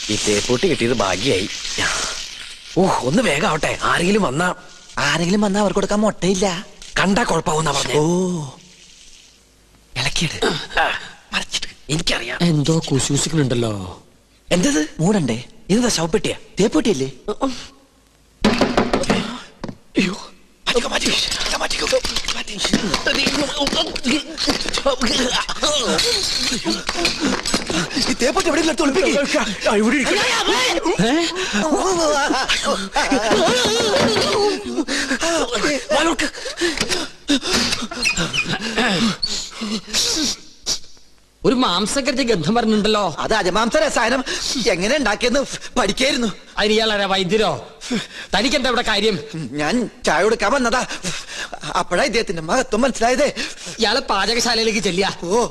ഈ തേപ്പൂട്ടി കിട്ടിയത് ഭാഗ്യായി. ഒന്ന് വേഗം ആവട്ടെ. ആരെങ്കിലും വന്നാ അവർക്ക് കൊടുക്കാൻ മുട്ടയില്ല. കണ്ടാ കുഴപ്പമാവുന്ന പറഞ്ഞു. ഓ ഇളക്കിയത് എനിക്കറിയാം. എന്തോ കുശൂസിക്കുന്നുണ്ടല്ലോ. എന്തത്? മൂടണ്ടേ? ഇതെന്താ ശവപ്പെട്ടിയാ? തേപ്പൊട്ടിയല്ലേ? അയ്യോ, ഈ തേപ്പൊട്ടി എവിടെ ഒരു മാംസക്കരച്ച് ഗന്ധം പറഞ്ഞിട്ടുണ്ടല്ലോ. അത് അജമാംസ രസായനം എങ്ങനെ ഉണ്ടാക്കിയെന്ന് പഠിക്കായിരുന്നു. അതിന് ഇയാളെ വൈദ്യരോ? തനിക്കെന്താ ഇവിടെ കാര്യം? ഞാൻ ചായ കൊടുക്കാൻ വന്നതാ. അപ്പോഴാ ഇദ്ദേഹത്തിന്റെ മഹത്വം മനസ്സിലായതേ. ഇയാള് പാചകശാലയിലേക്ക് ചെല്ലിയ. ഓ